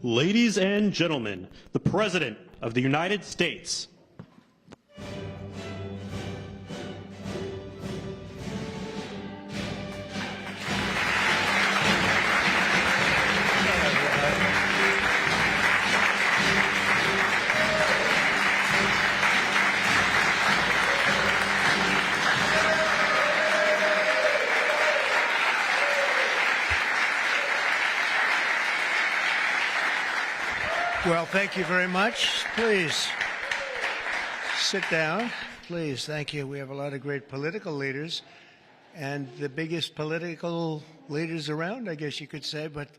Ladies and gentlemen, the President of the United States. Well, thank you very much. Please sit down. Please, thank you. We have a lot of great political leaders, and the biggest political leaders around, I guess you could say, but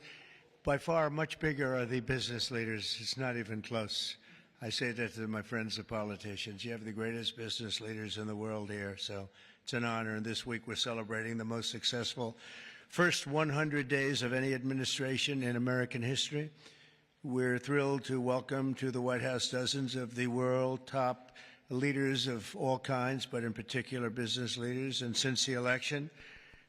by far much bigger are the business leaders. It's not even close. I say that to my friends, the politicians. You have the greatest business leaders in the world here, so it's an honor. And this week we're celebrating the most successful first 100 days of any administration in American history. We're thrilled to welcome to the White House dozens of the world top leaders of all kinds, but in particular business leaders. And since the election,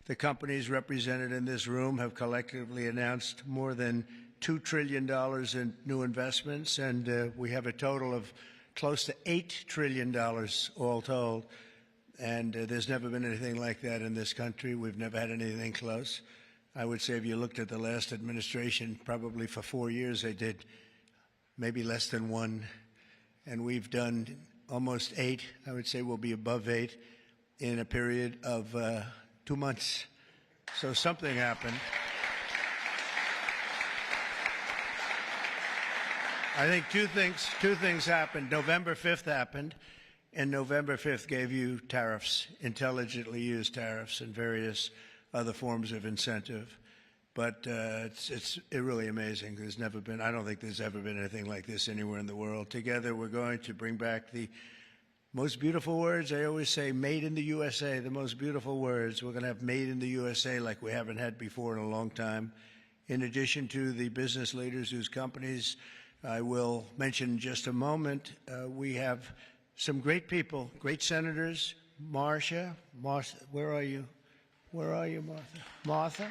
the companies represented in this room have collectively announced more than $2 trillion in new investments, and we have a total of close to $8 trillion all told. And there's never been anything like that in this country. We've never had anything close. I would say if you looked at the last administration, probably for 4 years they did maybe less than one, and we've done almost 8. I would say we'll be above 8 in a period of 2 months. So something happened. I think two things happened. November 5th happened, and November 5th gave you tariffs, intelligently used tariffs and various other forms of incentive. But it's really amazing. There's never been, I don't think there's ever been anything like this anywhere in the world. Together we're going to bring back the most beautiful words. I always say made in the USA, the most beautiful words. We're going to have made in the USA like we haven't had before in a long time. In addition to the business leaders whose companies I will mention in just a moment, we have some great people, great senators. Marcia, where are you? Where are you, Martha?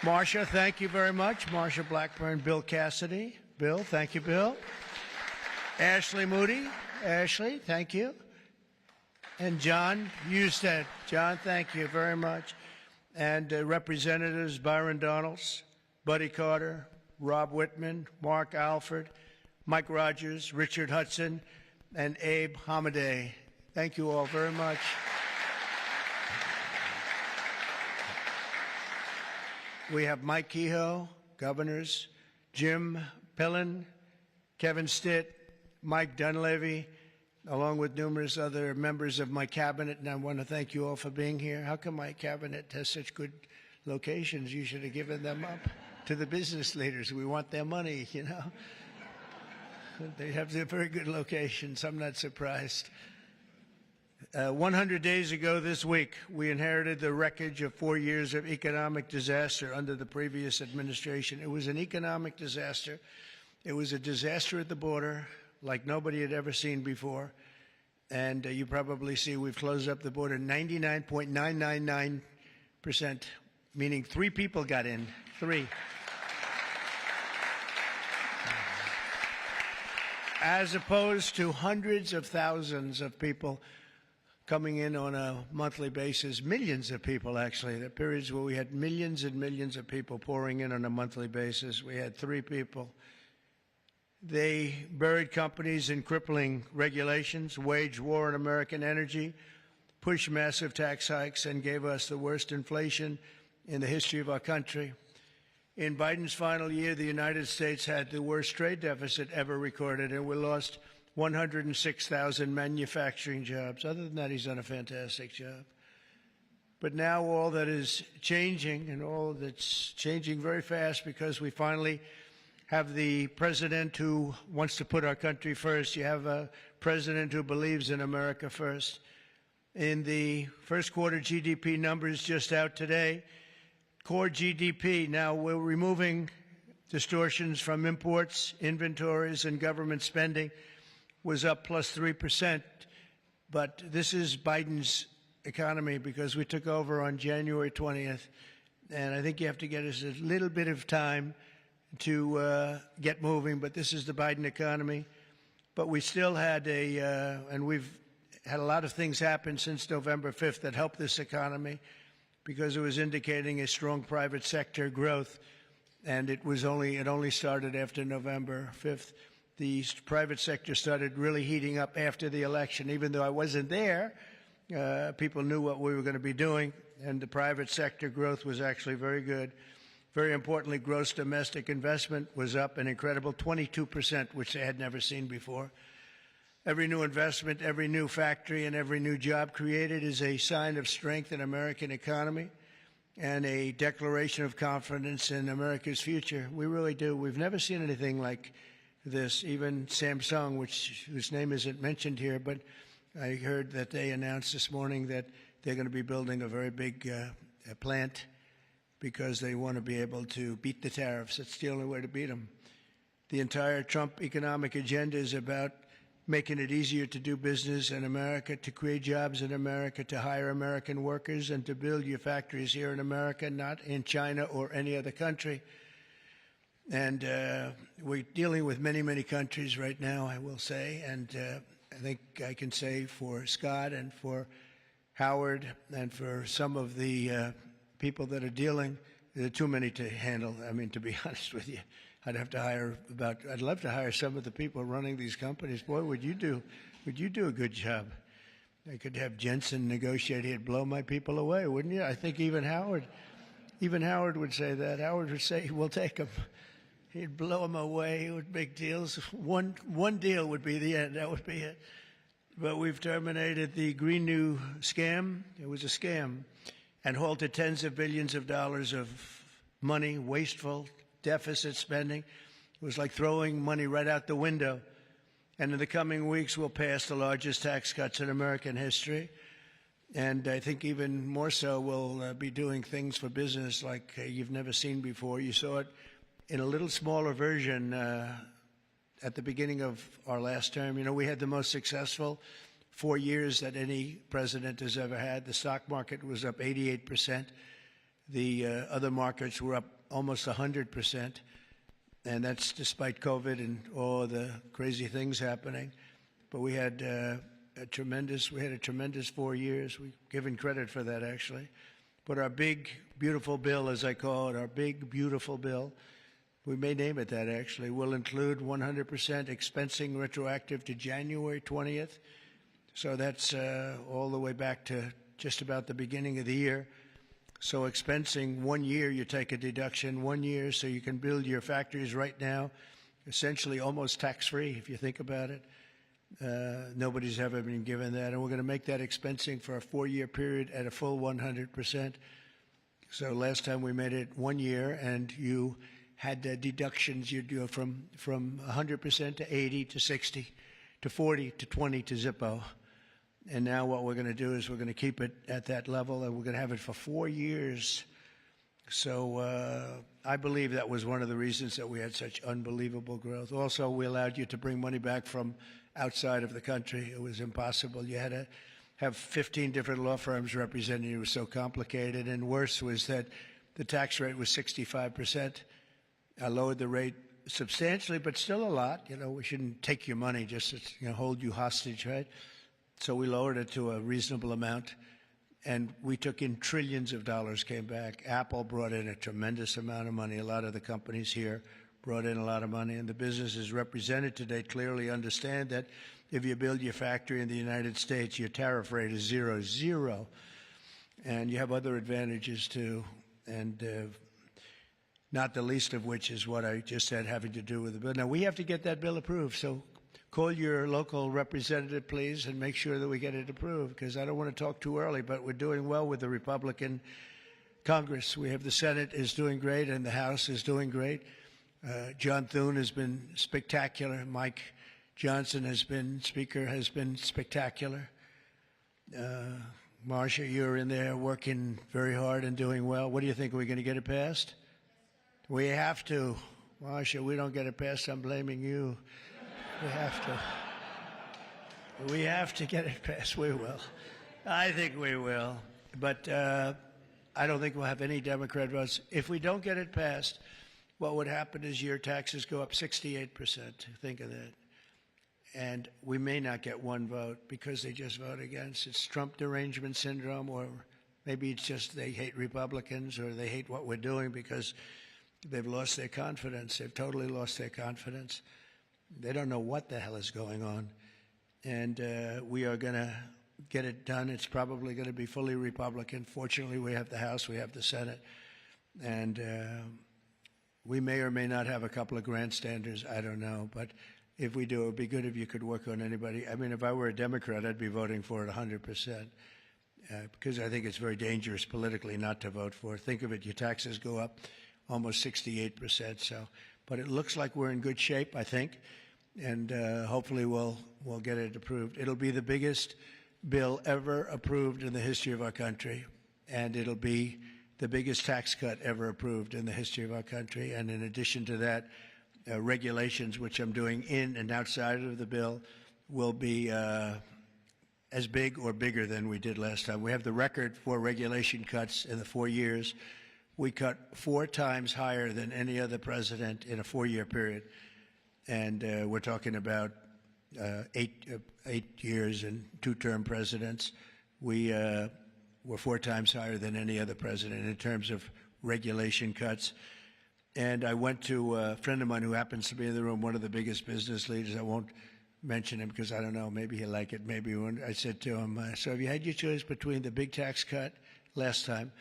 Marcia, thank you very much. Marcia Blackburn, Bill Cassidy. Bill, thank you, Bill. Ashley Moody. Ashley, thank you. And John Husted. John, thank you very much. And Representatives Byron Donalds, Buddy Carter, Rob Whitman, Mark Alford, Mike Rogers, Richard Hudson, and Abe Hamadeh. Thank you all very much. We have Mike Kehoe, governors, Jim Pillen, Kevin Stitt, Mike Dunleavy, along with numerous other members of my cabinet, and I want to thank you all for being here. How come my cabinet has such good locations? You should have given them up to the business leaders. We want their money, you know. They have very good locations. I'm not surprised. 100 days ago this week, we inherited the wreckage of 4 years of economic disaster under the previous administration. It was an economic disaster. It was a disaster at the border like nobody had ever seen before. And you probably see we've closed up the border 99.999%, meaning 3 people got in. 3. As opposed to hundreds of thousands of people coming in on a monthly basis, millions of people actually. There are periods where we had millions and millions of people pouring in on a monthly basis. We had 3 people. They buried companies in crippling regulations, waged war on American energy, pushed massive tax hikes, and gave us the worst inflation in the history of our country. In Biden's final year, the United States had the worst trade deficit ever recorded, and we lost 106,000 manufacturing jobs. Other than that, he's done a fantastic job. But now all that is changing, and all that's changing very fast, because we finally have the president who wants to put our country first. You have a president who believes in America first. In the first quarter GDP numbers just out today, core GDP, now we're removing distortions from imports, inventories, and government spending, was up plus 3%. But this is Biden's economy because we took over on January 20th. And I think you have to get us a little bit of time to get moving, but this is the Biden economy. But we still had and we've had a lot of things happen since November 5th that helped this economy because it was indicating a strong private sector growth, and it only started after November 5th. The private sector started really heating up after the election. Even though I wasn't there, people knew what we were going to be doing, and the private sector growth was actually very good. Very importantly, gross domestic investment was up an incredible 22%, which they had never seen before. Every new investment, every new factory, and every new job created is a sign of strength in American economy and a declaration of confidence in America's future. We really do. We've never seen anything like this. Even Samsung, whose name isn't mentioned here, but I heard that they announced this morning that they're going to be building a very big plant because they want to be able to beat the tariffs. It's the only way to beat them. The entire Trump economic agenda is about making it easier to do business in America, to create jobs in America, to hire American workers, and to build your factories here in America, not in China or any other country. And we're dealing with many, many countries right now, I will say, and I think I can say for Scott and for Howard and for some of the people that are dealing, there are too many to handle. I mean, to be honest with you, I'd love to hire some of the people running these companies. Boy, would you do a good job. I could have Jensen negotiate. He'd blow my people away, wouldn't you? I think even Howard would say that. Howard would say, we'll take them. He'd blow them away with big deals. One deal would be the end. That would be it. But we've terminated the Green New scam. It was a scam. And halted tens of billions of dollars of money, wasteful deficit spending. It was like throwing money right out the window. And in the coming weeks, we'll pass the largest tax cuts in American history. And I think even more so, we'll be doing things for business like you've never seen before. You saw it in a little smaller version at the beginning of our last term. You know, we had the most successful 4 years that any president has ever had. The stock market was up 88%. The other markets were up almost 100%. And that's despite COVID and all the crazy things happening. But we had a tremendous 4 years. We've given credit for that, actually. But our big, beautiful bill, as I call it, our big, beautiful bill, we may name it that, actually, will include 100% expensing retroactive to January 20th. So that's all the way back to just about the beginning of the year. So expensing 1 year, you take a deduction 1 year so you can build your factories right now, essentially almost tax-free if you think about it. Nobody's ever been given that. And we're going to make that expensing for a 4-year period at a full 100%. So last time we made it 1 year and you had deductions, you'd go from 100% to 80 to 60 to 40 to 20 to Zippo. And now what we're going to do is we're going to keep it at that level, and we're going to have it for 4 years. So I believe that was one of the reasons that we had such unbelievable growth. Also, we allowed you to bring money back from outside of the country. It was impossible. You had to have 15 different law firms representing you. It was so complicated. And worse was that the tax rate was 65%. I lowered the rate substantially, but still a lot. You know, we shouldn't take your money just to hold you hostage, right? So we lowered it to a reasonable amount, and we took in trillions of dollars, came back. Apple brought in a tremendous amount of money. A lot of the companies here brought in a lot of money, and the businesses represented today clearly understand that if you build your factory in the United States, your tariff rate is 0, and you have other advantages too, and not the least of which is what I just said having to do with the bill. Now, we have to get that bill approved, so call your local representative, please, and make sure that we get it approved, because I don't want to talk too early, but we're doing well with the Republican Congress. We have the Senate is doing great, and the House is doing great. John Thune has been spectacular. Mike Johnson has been spectacular. Marcia, you're in there working very hard and doing well. What do you think? Are we going to get it passed? We have to. Marcia, we don't get it passed, I'm blaming you. We have to. We have to get it passed. We will. I think we will. But I don't think we'll have any Democrat votes. If we don't get it passed, what would happen is your taxes go up 68%. Think of that. And we may not get one vote because they just vote against. It's Trump derangement syndrome, or maybe it's just they hate Republicans, or they hate what we're doing because they've lost their confidence. They've totally lost their confidence. They don't know what the hell is going on. And we are going to get it done. It's probably going to be fully Republican. Fortunately, we have the House, we have the Senate. And we may or may not have a couple of grandstanders. I don't know. But if we do, it would be good if you could work on anybody. I mean, if I were a Democrat, I'd be voting for it 100%. Because I think it's very dangerous politically not to vote for it. Think of it, your taxes go up almost 68%. So, but it looks like we're in good shape, I think, and hopefully we'll get it approved. It'll be the biggest bill ever approved in the history of our country, and it'll be the biggest tax cut ever approved in the history of our country. And in addition to that, regulations, which I'm doing in and outside of the bill, will be as big or bigger than we did last time. We have the record for regulation cuts in the 4 years. We cut 4 times higher than any other president in a 4-year period. And we're talking about 8 years and 2-term presidents. We were 4 times higher than any other president in terms of regulation cuts. And I went to a friend of mine who happens to be in the room, one of the biggest business leaders. I won't mention him because I don't know, maybe he'll like it, maybe he won't. I said to him, so have you had your choice between the big tax cut last time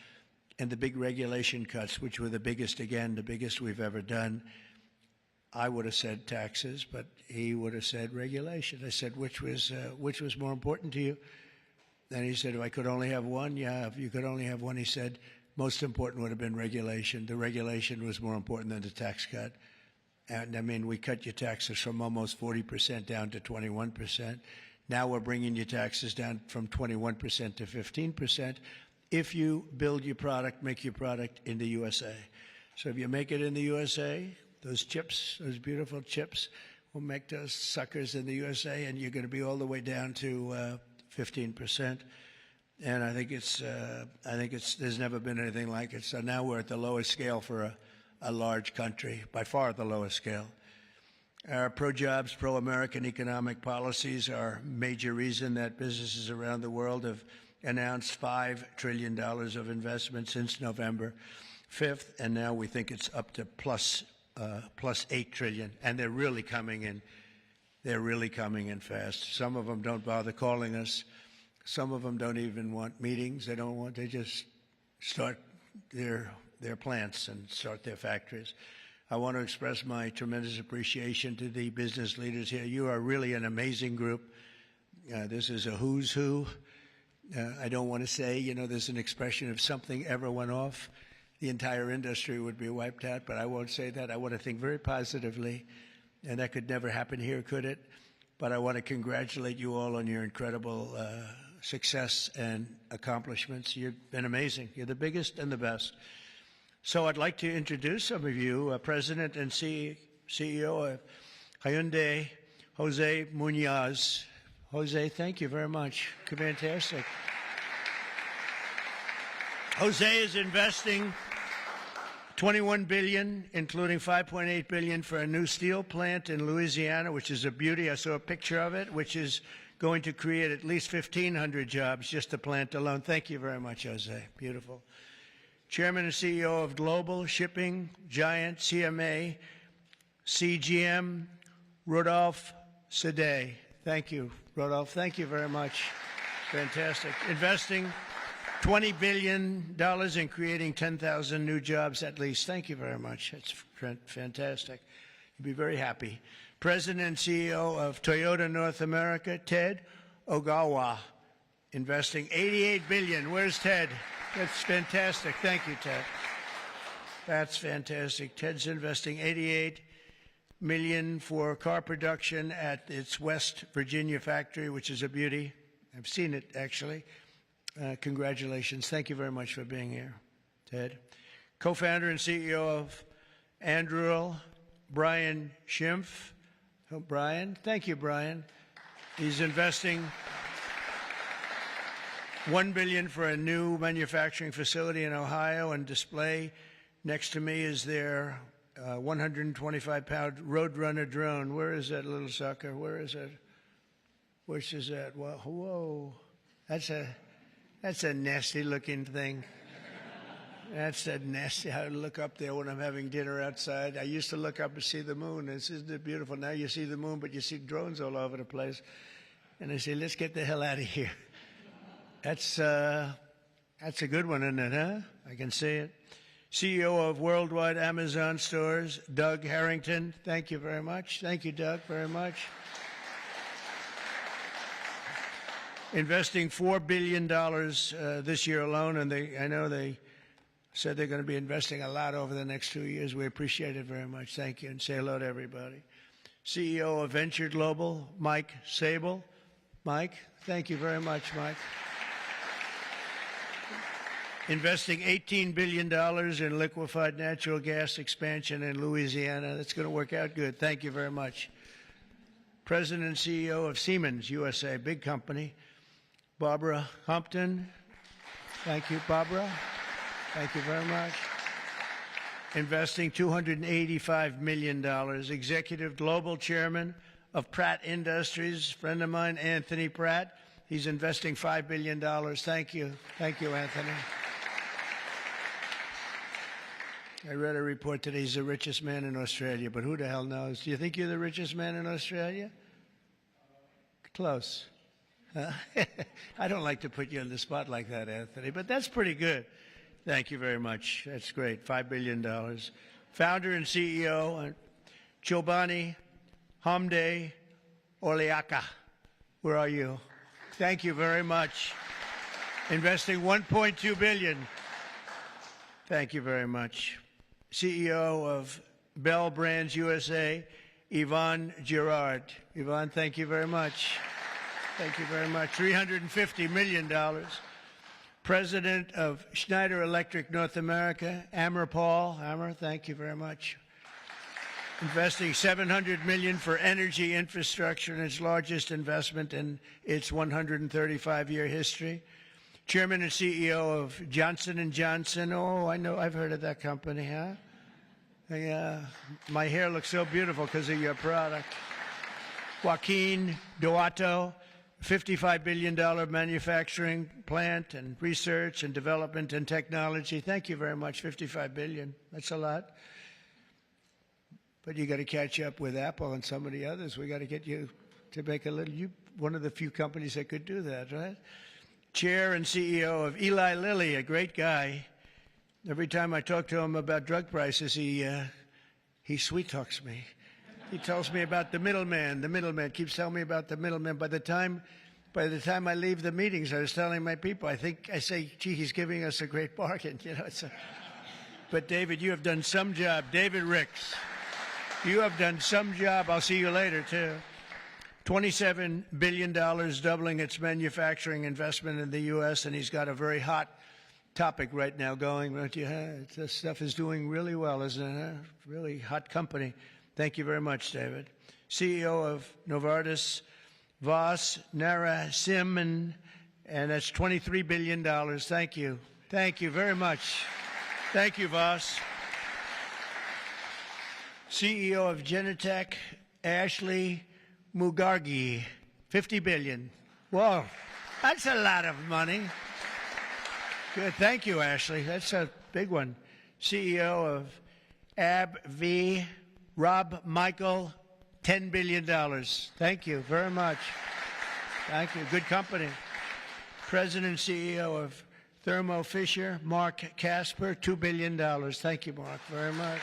and the big regulation cuts, which were the biggest, again, the biggest we've ever done? I would have said taxes, but he would have said regulation. I said, which was more important to you? And he said, if I could only have one, yeah, if you could only have one, he said, most important would have been regulation. The regulation was more important than the tax cut. And I mean, we cut your taxes from almost 40% down to 21%. Now we're bringing your taxes down from 21% to 15% if you build your product, make your product in the USA. So if you make it in the USA, those chips, those beautiful chips, will make those suckers in the USA, and you're going to be all the way down to 15%. And I think there's never been anything like it. So now we're at the lowest scale for a large country, by far the lowest scale. Our pro-jobs, pro-American economic policies are a major reason that businesses around the world have announced $5 trillion of investment since November 5th, and now we think it's up to plus $8 trillion, and they're really coming in. They're really coming in fast. Some of them don't bother calling us. Some of them don't even want meetings. They just start their plants and start their factories. I want to express my tremendous appreciation to the business leaders here. You are really an amazing group. This is a who's who. I don't want to say, there's an expression if something ever went off, the entire industry would be wiped out, but I won't say that. I want to think very positively, and that could never happen here, could it? But I want to congratulate you all on your incredible success and accomplishments. You've been amazing. You're the biggest and the best. So I'd like to introduce some of you, President and CEO of Hyundai, Jose Munoz. Jose, thank you very much. Fantastic. Jose is investing $21 billion, including $5.8 billion for a new steel plant in Louisiana, which is a beauty. I saw a picture of it, which is going to create at least 1,500 jobs, just the plant alone. Thank you very much, Jose. Beautiful. Chairman and CEO of global shipping giant CMA CGM, Rodolphe Sade. Thank you, Rodolphe. Thank you very much. Fantastic. Investing $20 billion in creating 10,000 new jobs at least. Thank you very much. It's fantastic. You'll be very happy. President and CEO of Toyota North America, Ted Ogawa, investing $88 billion. Where's Ted? That's fantastic. Thank you, Ted. That's fantastic. Ted's investing $88 million for car production at its West Virginia factory, which is a beauty. I've seen it, actually. Congratulations. Thank you very much for being here, Ted. Co-founder and CEO of Anduril, Brian Schimpf. Oh, Brian. Thank you, Brian. He's investing $1 billion for a new manufacturing facility in Ohio and display. Next to me is their 125-pound Roadrunner drone. Where is that little sucker? Where is it? Which is that? Well, whoa, that's a nasty-looking thing. That's a nasty. I look up there when I'm having dinner outside. I used to look up and see the moon. Isn't it beautiful? Now you see the moon, but you see drones all over the place. And I say, let's get the hell out of here. That's a good one, isn't it, huh? I can see it. CEO of Worldwide Amazon Stores, Doug Harrington. Thank you very much. Thank you, Doug, very much. Investing $4 billion this year alone, and I know they said they're going to be investing a lot over the next 2 years. We appreciate it very much. Thank you, and say hello to everybody. CEO of Venture Global, Mike Sable. Mike, thank you very much, Mike. Investing $18 billion in liquefied natural gas expansion in Louisiana. That's going to work out good. Thank you very much. President and CEO of Siemens USA, big company, Barbara Humpton. Thank you, Barbara. Thank you very much. Investing $285 million. Executive Global Chairman of Pratt Industries, friend of mine, Anthony Pratt. He's investing $5 billion. Thank you. Thank you, Anthony. I read a report today he's the richest man in Australia, but who the hell knows? Do you think you're the richest man in Australia? Close. I don't like to put you on the spot like that, Anthony, but that's pretty good. Thank you very much. That's great. $5 billion. Founder and CEO, Chobani Hamde Oleaka. Where are you? Thank you very much. Investing $1.2 billion. Thank you very much. CEO of Bell Brands USA, Yvonne Girard. Yvonne, thank you very much. Thank you very much. $350 million. President of Schneider Electric North America, Amar Paul. Amar, thank you very much. Investing $700 million for energy infrastructure in its largest investment in its 135-year history. Chairman and CEO of Johnson & Johnson. Oh, I know, I've heard of that company, huh? My hair looks so beautiful because of your product. Joaquin Duato, $55 billion manufacturing plant and research and development and technology. Thank you very much, $55 billion. That's a lot. But you got to catch up with Apple and some of the others. We got to get you to make a little, one of the few companies that could do that, right? Chair and CEO of Eli Lilly, a great guy. Every time I talk to him about drug prices, he sweet talks me. He tells me about the middleman. The middleman keeps telling me about the middleman. By the time I leave the meetings, I was telling my people, I say, gee, he's giving us a great bargain. You know, but David, you have done some job. David Ricks, you have done some job. I'll see you later, too. $27 billion, doubling its manufacturing investment in the U.S., and he's got a very hot topic right now going, don't you? This stuff is doing really well, isn't it? Really hot company. Thank you very much, David. CEO of Novartis, Vas Narasimhan, and that's $23 billion. Thank you. Thank you very much. Thank you, Vas. CEO of Genentech, Ashley Mugargi, $50 billion. Whoa, that's a lot of money. Good, thank you, Ashley. That's a big one. CEO of AbbVie, Rob Michael, $10 billion. Thank you very much. Thank you, good company. President and CEO of Thermo Fisher, Mark Casper, $2 billion. Thank you, Mark, very much.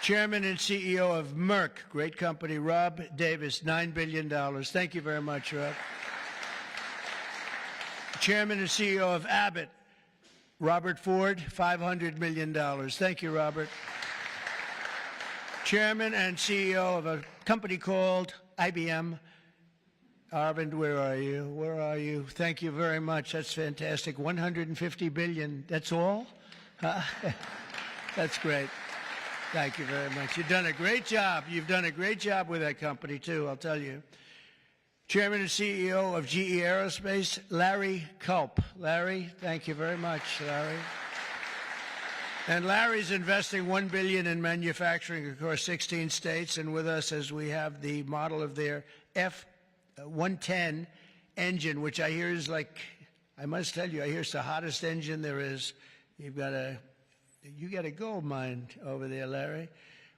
Chairman and CEO of Merck, great company, Rob Davis, $9 billion. Thank you very much, Rob. Chairman and CEO of Abbott, Robert Ford, $500 million. Thank you, Robert. Chairman and CEO of a company called IBM. Arvind, where are you? Where are you? Thank you very much. That's fantastic. $150 billion. That's all? That's great. Thank you very much. You've done a great job. You've done a great job with that company, too, I'll tell you. Chairman and CEO of GE Aerospace, Larry Culp. Larry, thank you very much, Larry. And Larry's investing $1 billion in manufacturing across 16 states, and with us as we have the model of their F-110 engine, which I hear is like, I must tell you, I hear it's the hottest engine there is. You got a gold mine over there, Larry,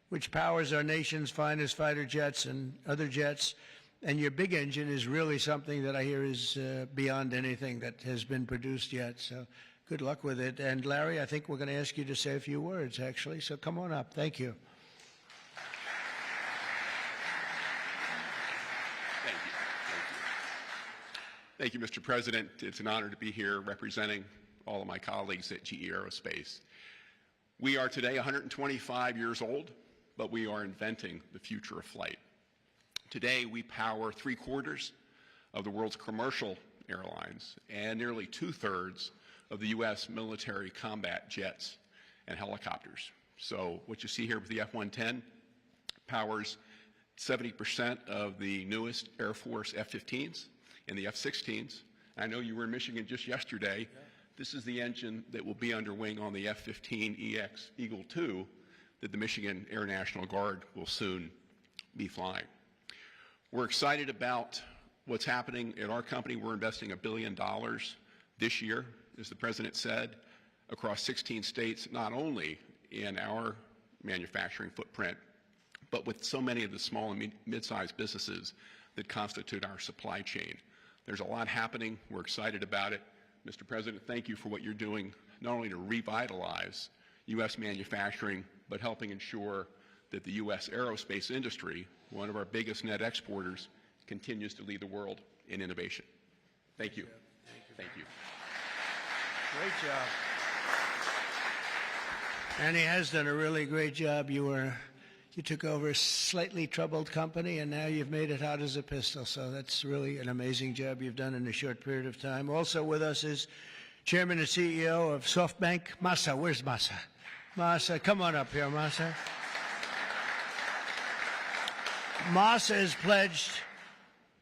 which powers our nation's finest fighter jets and other jets. And your big engine is really something that I hear is beyond anything that has been produced yet. So good luck with it. And Larry, I think we're going to ask you to say a few words, actually. So come on up. Thank you. Thank you, Mr. President. It's an honor to be here representing all of my colleagues at GE Aerospace. We are today 125 years old, but we are inventing the future of flight. Today, we power 3/4 of the world's commercial airlines and nearly 2/3 of the U.S. military combat jets and helicopters. So what you see here with the F-110 powers 70% of the newest Air Force F-15s and the F-16s. I know you were in Michigan just yesterday. Yeah. This is the engine that will be under wing on the F-15EX Eagle II that the Michigan Air National Guard will soon be flying. We're excited about what's happening at our company. We're investing $1 billion this year, as the President said, across 16 states, not only in our manufacturing footprint, but with so many of the small and mid-sized businesses that constitute our supply chain. There's a lot happening. We're excited about it. Mr. President, thank you for what you're doing, not only to revitalize U.S. manufacturing, but helping ensure that the U.S. aerospace industry, one of our biggest net exporters, continues to lead the world in innovation. Thank you. Thank you. Great job. And he has done a really great job. You took over a slightly troubled company, and now you've made it hot as a pistol. So that's really an amazing job you've done in a short period of time. Also with us is Chairman and CEO of SoftBank, Masa. Where's Masa? Masa, come on up here, Masa. Masa has pledged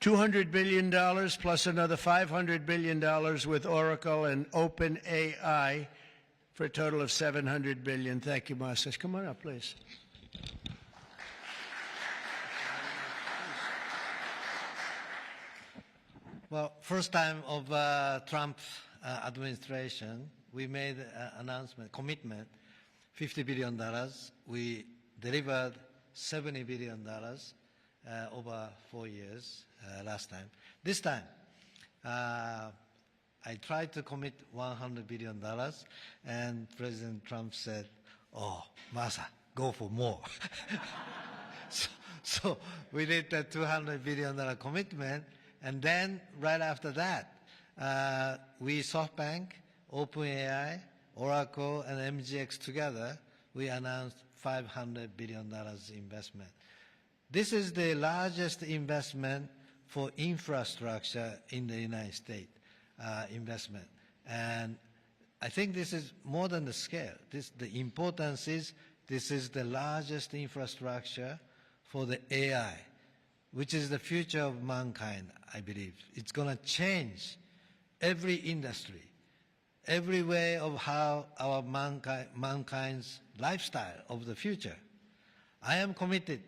$200 billion plus another $500 billion with Oracle and OpenAI for a total of $700 billion. Thank you, Masa. Come on up, please. Well, first time of Trump administration, we made an announcement, commitment, $50 billion. We delivered $70 billion over 4 years last time. This time, I tried to commit $100 billion, and President Trump said, "Oh, Masa, go for more." so we did the $200 billion commitment, and then right after that, we SoftBank, OpenAI, Oracle, and MGX together, we announced $500 billion investment. This is the largest investment for infrastructure in the United States, investment. And I think this is more than the scale. The importance is this is the largest infrastructure for the AI, which is the future of mankind, I believe. It's going to change every industry, every way of how our mankind's lifestyle of the future. I am committed.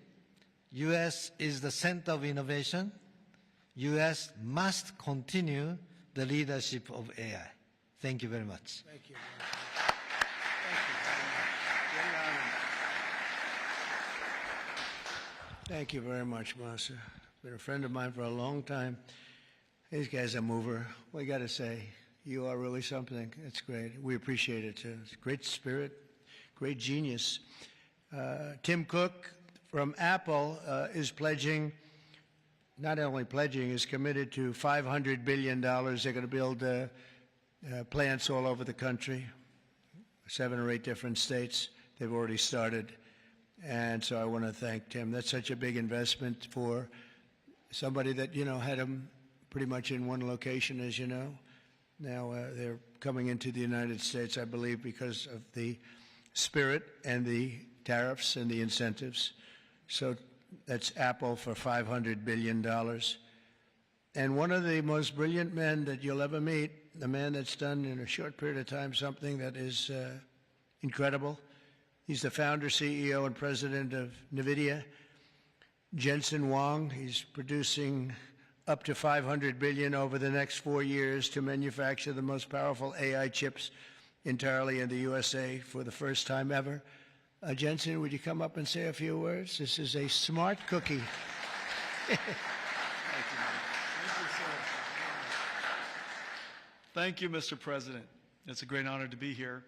U.S. is the center of innovation. U.S. must continue the leadership of AI. Thank you very much. Thank you. Thank you very much, Masa. Been a friend of mine for a long time. These guys are mover. We got to say, you are really something. It's great. We appreciate it too. It's great spirit, great genius. Tim Cook from Apple is pledging, not only pledging, is committed to $500 billion. They're going to build plants all over the country, 7 or 8 different states. They've already started. And so I want to thank Tim. That's such a big investment for somebody that, had them pretty much in one location, as you know. Now they're coming into the United States, I believe, because of the spirit and the tariffs and the incentives. So that's Apple for $500 billion. And one of the most brilliant men that you'll ever meet, the man that's done in a short period of time something that is incredible. He's the founder, CEO, and president of Nvidia. Jensen Huang, he's producing up to 500 billion over the next 4 years to manufacture the most powerful AI chips entirely in the USA for the first time ever. Jensen, would you come up and say a few words? This is a smart cookie. Thank you, Mr. President. It's a great honor to be here.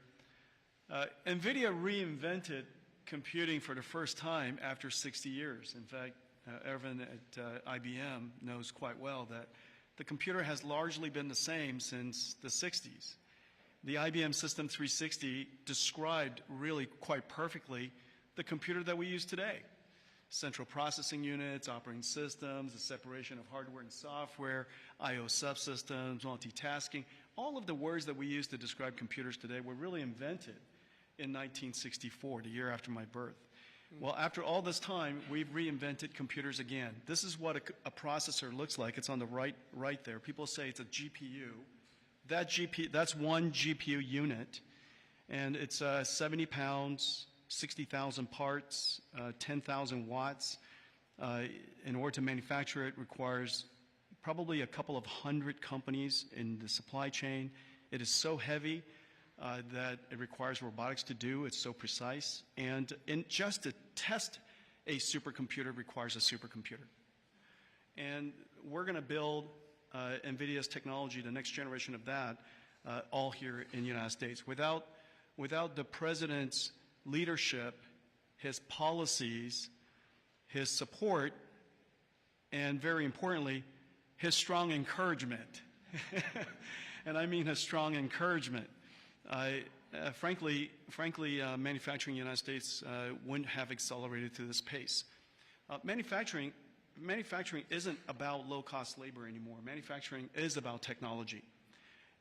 Nvidia reinvented computing for the first time after 60 years. In fact, everyone at IBM knows quite well that the computer has largely been the same since the 60s. The IBM System 360 described really quite perfectly the computer that we use today. Central processing units, operating systems, the separation of hardware and software, I/O subsystems, multitasking. All of the words that we use to describe computers today were really invented in 1964, the year after my birth. Well, after all this time, we've reinvented computers again. This is what a processor looks like. It's on the right there. People say it's a GPU. That's one GPU unit, and it's 70 pounds, 60,000 parts, 10,000 watts. In order to manufacture it requires probably a couple of hundred companies in the supply chain. It is so heavy that it requires robotics to do. It's so precise. And just to test a supercomputer requires a supercomputer. And we're going to build NVIDIA's technology, the next generation of that, all here in the United States. Without the President's leadership, his policies, his support, and very importantly, his strong encouragement. And I mean his strong encouragement. Frankly, manufacturing in the United States wouldn't have accelerated to this pace. Manufacturing isn't about low-cost labor anymore. Manufacturing is about technology.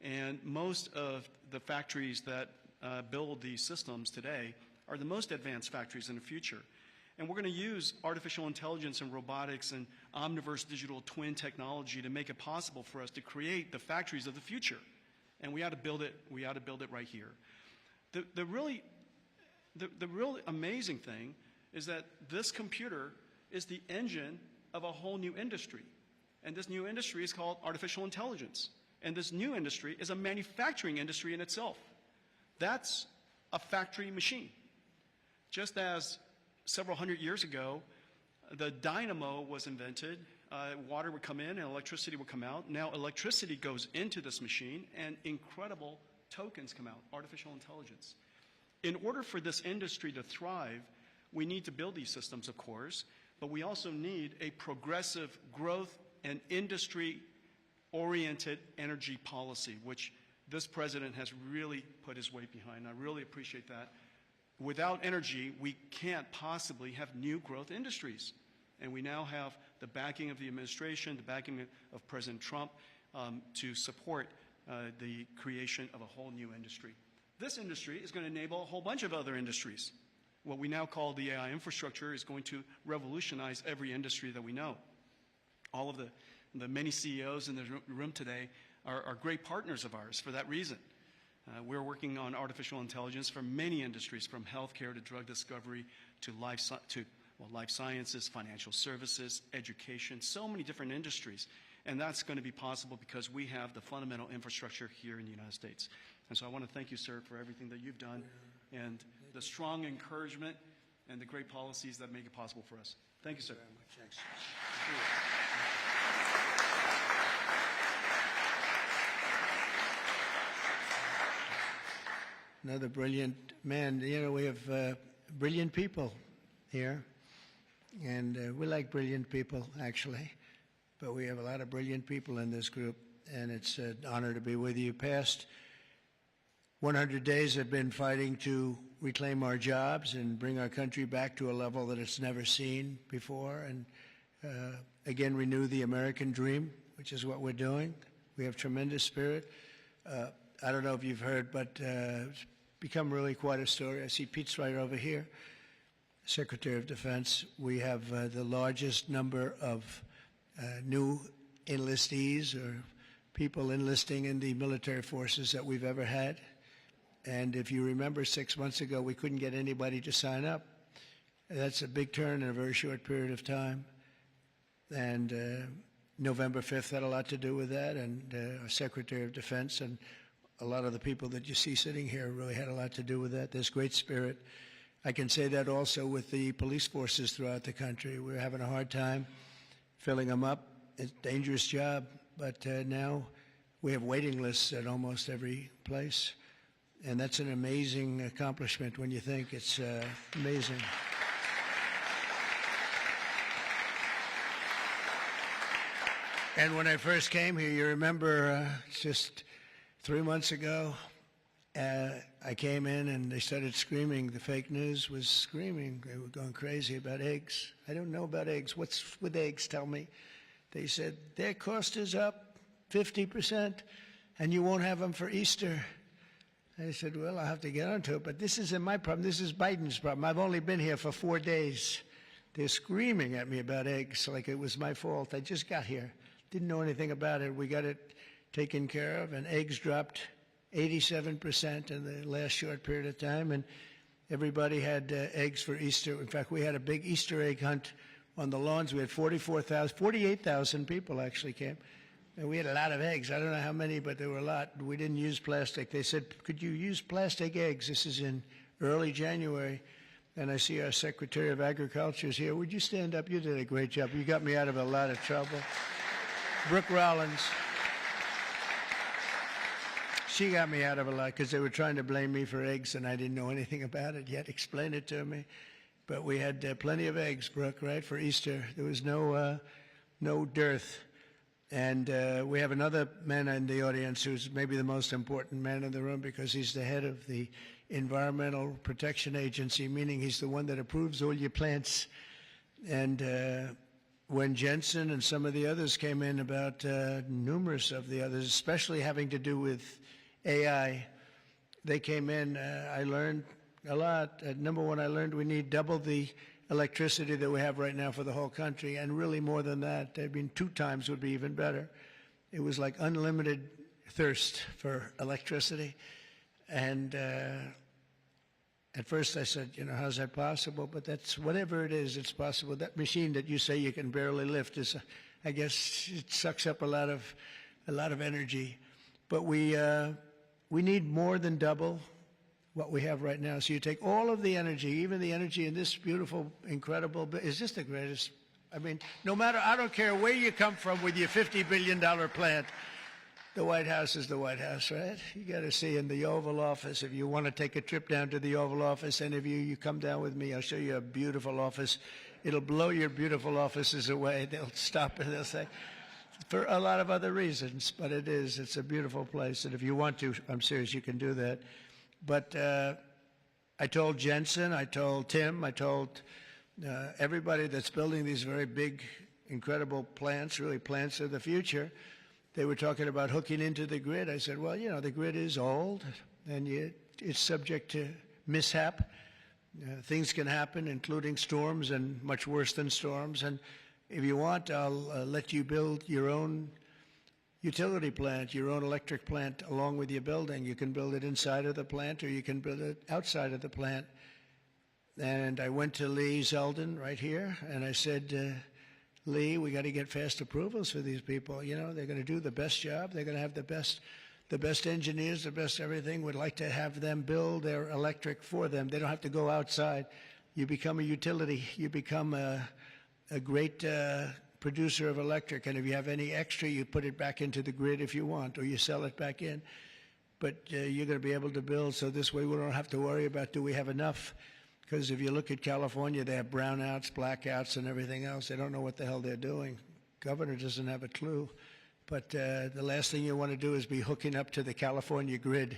And most of the factories that build these systems today are the most advanced factories in the future. And we're going to use artificial intelligence and robotics and omniverse digital twin technology to make it possible for us to create the factories of the future. And we ought to build it right here. The really amazing thing is that this computer is the engine of a whole new industry. And this new industry is called artificial intelligence. And this new industry is a manufacturing industry in itself. That's a factory machine. Just as several hundred years ago, the dynamo was invented, water would come in and electricity would come out. Now electricity goes into this machine and incredible tokens come out, artificial intelligence. In order for this industry to thrive, we need to build these systems, of course, but we also need a progressive growth and industry-oriented energy policy, which this president has really put his weight behind. I really appreciate that. Without energy, we can't possibly have new growth industries. And we now have the backing of the administration, the backing of President Trump to support the creation of a whole new industry. This industry is going to enable a whole bunch of other industries. What we now call the AI infrastructure is going to revolutionize every industry that we know. All of the many CEOs in the room today are great partners of ours for that reason. We're working on artificial intelligence for many industries, from healthcare to drug discovery to life sciences, financial services, education, so many different industries. And that's going to be possible because we have the fundamental infrastructure here in the United States. And so I want to thank you, sir, for everything that you've done and the strong encouragement and the great policies that make it possible for us. Thank you, sir. Thanks. Another brilliant man. You know, we have brilliant people here, and we like brilliant people, actually, but we have a lot of brilliant people in this group, and it's an honor to be with you. Past 100 days have been fighting to reclaim our jobs and bring our country back to a level that it's never seen before, and again renew the American dream, which is what we're doing. We have tremendous spirit. I don't know if you've heard, but it's become really quite a story. I see Pete's right over here, Secretary of Defense. We have the largest number of new enlistees or people enlisting in the military forces that we've ever had. And if you remember 6 months ago, we couldn't get anybody to sign up. That's a big turn in a very short period of time. And November 5th had a lot to do with that, and our Secretary of Defense and a lot of the people that you see sitting here really had a lot to do with that. There's great spirit. I can say that also with the police forces throughout the country. We're having a hard time filling them up. It's a dangerous job, but now we have waiting lists at almost every place. And that's an amazing accomplishment when you think. It's amazing. And when I first came here, you remember just 3 months ago, I came in and they started screaming. The fake news was screaming. They were going crazy about eggs. I don't know about eggs. What's with eggs? Tell me. They said, their cost is up 50%, and you won't have them for Easter. I said, well, I'll have to get onto it, but this isn't my problem. This is Biden's problem. I've only been here for 4 days. They're screaming at me about eggs like it was my fault. I just got here. Didn't know anything about it. We got it taken care of, and eggs dropped 87% in the last short period of time, and everybody had eggs for Easter. In fact, we had a big Easter egg hunt on the lawns. We had 48,000 people actually came. And we had a lot of eggs. I don't know how many, but there were a lot. We didn't use plastic. They said, could you use plastic eggs? This is in early January. And I see our Secretary of Agriculture is here. Would you stand up? You did a great job. You got me out of a lot of trouble. Brooke Rollins. She got me out of a lot because they were trying to blame me for eggs, and I didn't know anything about it yet. Explain it to me. But we had plenty of eggs, Brooke, right, for Easter. There was no dearth. And we have another man in the audience who's maybe the most important man in the room because he's the head of the Environmental Protection Agency, meaning he's the one that approves all your plants. And when Jensen and some of the others came in about numerous of the others, especially having to do with AI, they came in, I learned a lot. Number one, I learned we need double the electricity that we have right now for the whole country, and really more than that. I mean, 2 times would be even better. It was like unlimited thirst for electricity. And at first I said, you know, how's that possible? But that's, whatever it is, it's possible. That machine that you say you can barely lift is, I guess, it sucks up a lot of energy. But we need more than double what we have right now. So you take all of the energy, even the energy in this beautiful, incredible, is this the greatest? I mean, no matter, I don't care where you come from with your $50 billion plant, the White House is the White House, right? You got to see in the Oval Office, if you want to take a trip down to the Oval Office, any of you come down with me, I'll show you a beautiful office. It'll blow your beautiful offices away. They'll stop and they'll say, for a lot of other reasons, but it's a beautiful place. And if you want to, I'm serious, you can do that. But I told Jensen, I told Tim, I told everybody that's building these very big, incredible plants, really plants of the future, they were talking about hooking into the grid. I said, well, you know, the grid is old, and it's subject to mishap. Things can happen, including storms and much worse than storms. And if you want, I'll let you build your own utility plant, your own electric plant along with your building. You can build it inside of the plant or you can build it outside of the plant. And I went to Lee Zeldin right here, and I said, Lee, we got to get fast approvals for these people. You know, they're going to do the best job. They're going to have the best engineers, the best everything. We'd like to have them build their electric for them. They don't have to go outside. You become a utility. You become a great producer of electric, and if you have any extra, you put it back into the grid if you want, or you sell it back in. But you're going to be able to build, so this way we don't have to worry about, do we have enough? Because if you look at California, they have brownouts, blackouts, and everything else. They don't know what the hell they're doing. Governor doesn't have a clue. But the last thing you want to do is be hooking up to the California grid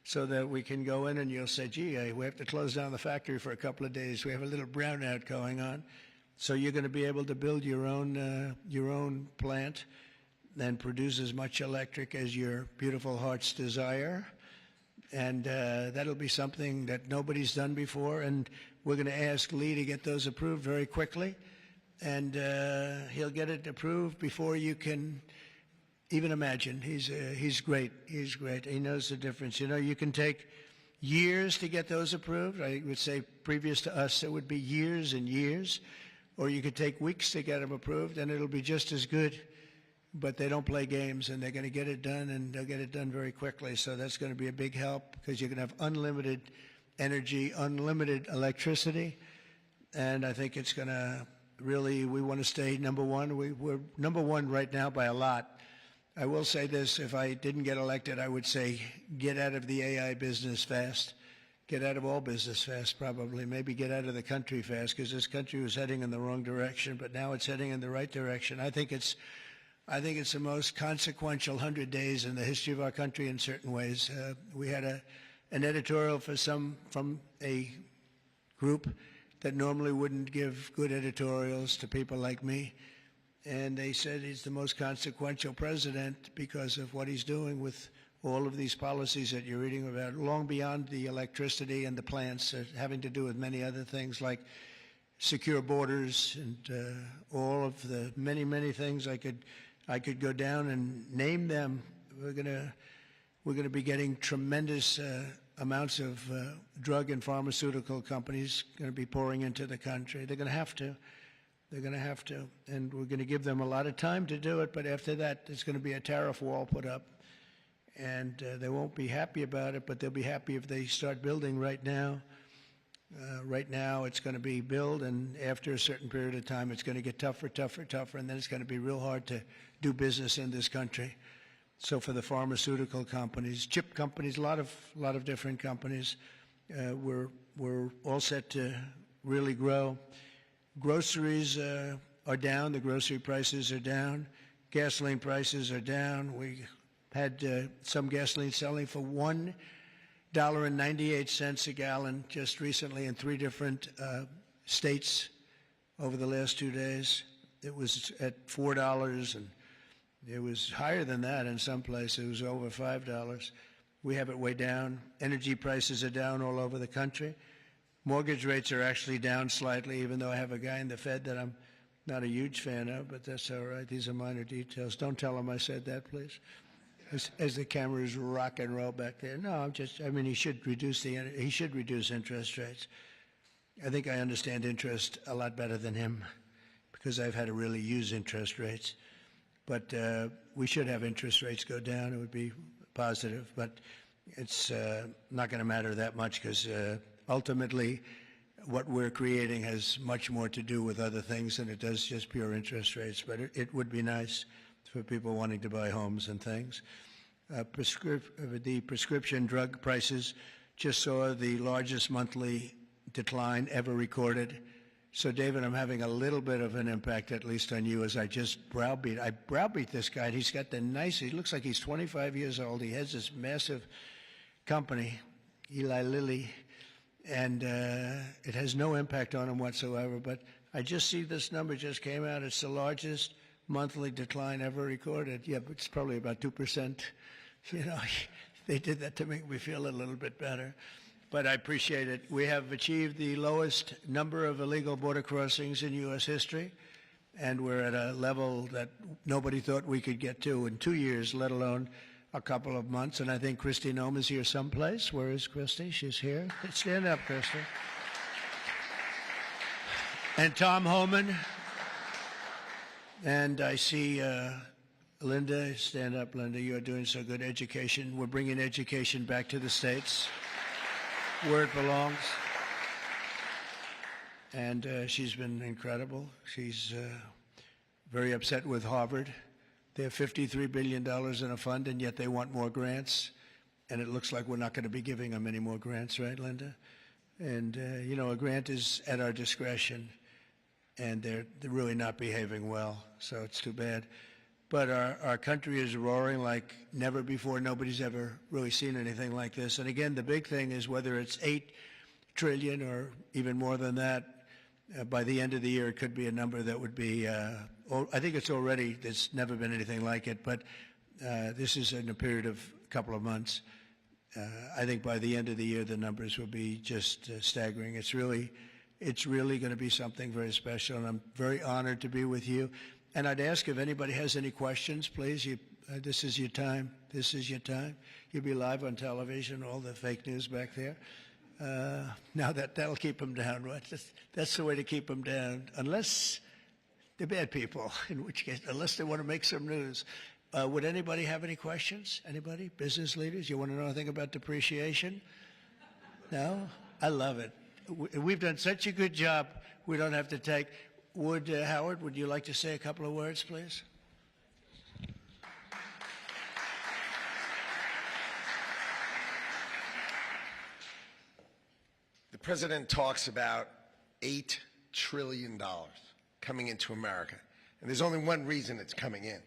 so that we can go in and you'll say, gee, we have to close down the factory for a couple of days. We have a little brownout going on. So you're going to be able to build your own plant and produce as much electric as your beautiful heart's desire. And that'll be something that nobody's done before. And we're going to ask Lee to get those approved very quickly. And he'll get it approved before you can even imagine. He's great. He's great. He knows the difference. You know, you can take years to get those approved. I would say previous to us, it would be years and years. Or you could take weeks to get them approved, and it'll be just as good. But they don't play games, and they're going to get it done, and they'll get it done very quickly. So that's going to be a big help because you're going to have unlimited energy, unlimited electricity. And I think it's going to really, we want to stay number one. We're number one right now by a lot. I will say this, if I didn't get elected, I would say get out of the AI business fast. Get out of all business fast, probably. Maybe get out of the country fast, because this country was heading in the wrong direction, but now it's heading in the right direction. I think it's the most consequential 100 days in the history of our country in certain ways. We had an editorial from a group that normally wouldn't give good editorials to people like me. And they said he's the most consequential president because of what he's doing with all of these policies that you're reading about, long beyond the electricity and the plants, having to do with many other things like secure borders and all of the many, many things I could go down and name them. We're gonna be getting tremendous amounts of drug and pharmaceutical companies going to be pouring into the country. They're going to have to. They're going to have to. And we're going to give them a lot of time to do it, but after that, there's going to be a tariff wall put up. And they won't be happy about it, but they'll be happy if they start building right now. Right now, it's going to be build, and after a certain period of time, it's going to get tougher, and then it's going to be real hard to do business in this country. So for the pharmaceutical companies, chip companies, a lot of different companies, we're all set to really grow. Groceries are down. The grocery prices are down. Gasoline prices are down. We had some gasoline selling for $1.98 a gallon just recently in 3 different states over the last 2 days. It was at $4, and it was higher than that in some places. It was over $5. We have it way down. Energy prices are down all over the country. Mortgage rates are actually down slightly, even though I have a guy in the Fed that I'm not a huge fan of, but that's all right. These are minor details. Don't tell him I said that, please. As the cameras rock and roll back there. No, I mean, he should reduce interest rates. I think I understand interest a lot better than him because I've had to really use interest rates. But we should have interest rates go down. It would be positive, but it's not going to matter that much because ultimately what we're creating has much more to do with other things than it does just pure interest rates. But it would be nice for people wanting to buy homes and things. The prescription drug prices just saw the largest monthly decline ever recorded. So, David, I'm having a little bit of an impact, at least on you, as I just browbeat. I browbeat this guy. He's got he looks like he's 25 years old. He has this massive company, Eli Lilly, and it has no impact on him whatsoever. But I just see this number just came out. It's the largest monthly decline ever recorded. Yeah, but it's probably about 2%. You know, they did that to make me feel a little bit better. But I appreciate it. We have achieved the lowest number of illegal border crossings in U.S. history, and we're at a level that nobody thought we could get to in 2 years, let alone a couple of months. And I think Kristi Noem is here someplace. Where is Kristi? She's here. Stand up, Kristi. And Tom Homan. And I see Linda. Stand up, Linda. You are doing so good. Education. We're bringing education back to the States, where it belongs. And she's been incredible. She's very upset with Harvard. They have $53 billion in a fund, and yet they want more grants. And it looks like we're not going to be giving them any more grants, right, Linda? And, you know, a grant is at our discretion, and they're really not behaving well, so it's too bad. But our country is roaring like never before. Nobody's ever really seen anything like this. And again, the big thing is whether it's $8 trillion or even more than that, by the end of the year, it could be a number that would be, I think it's already, there's never been anything like it, but this is in a period of a couple of months. I think by the end of the year, the numbers will be just staggering. It's really going to be something very special, and I'm very honored to be with you. And I'd ask if anybody has any questions, please. This is your time. This is your time. You'll be live on television, all the fake news back there. Now that'll keep them down, right? That's the way to keep them down, unless they're bad people, in which case, unless they want to make some news. Would anybody have any questions? Anybody? Business leaders? You want to know anything about depreciation? No? I love it. We've done such a good job, we don't have to take. Howard, would you like to say a couple of words, please? The president talks about $8 trillion coming into America. And there's only one reason it's coming in.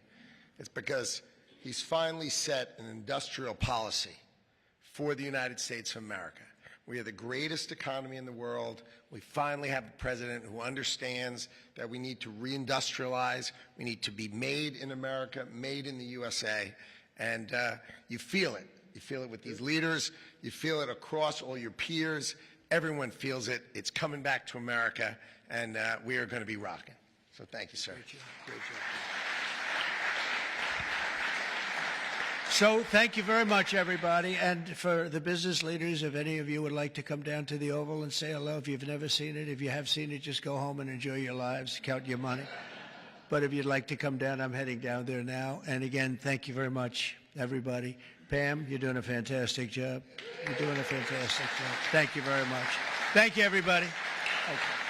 It's because he's finally set an industrial policy for the United States of America. We are the greatest economy in the world. We finally have a president who understands that we need to reindustrialize. We need to be made in America, made in the USA. And you feel it. You feel it with these leaders. You feel it across all your peers. Everyone feels it. It's coming back to America, and we are going to be rocking. So thank you, sir. Great job. Great job. So thank you very much, everybody. And for the business leaders, if any of you would like to come down to the Oval and say hello, if you've never seen it, if you have seen it, just go home and enjoy your lives, count your money. But if you'd like to come down, I'm heading down there now. And again, thank you very much, everybody. Pam, you're doing a fantastic job. You're doing a fantastic job. Thank you very much. Thank you, everybody. Thank you.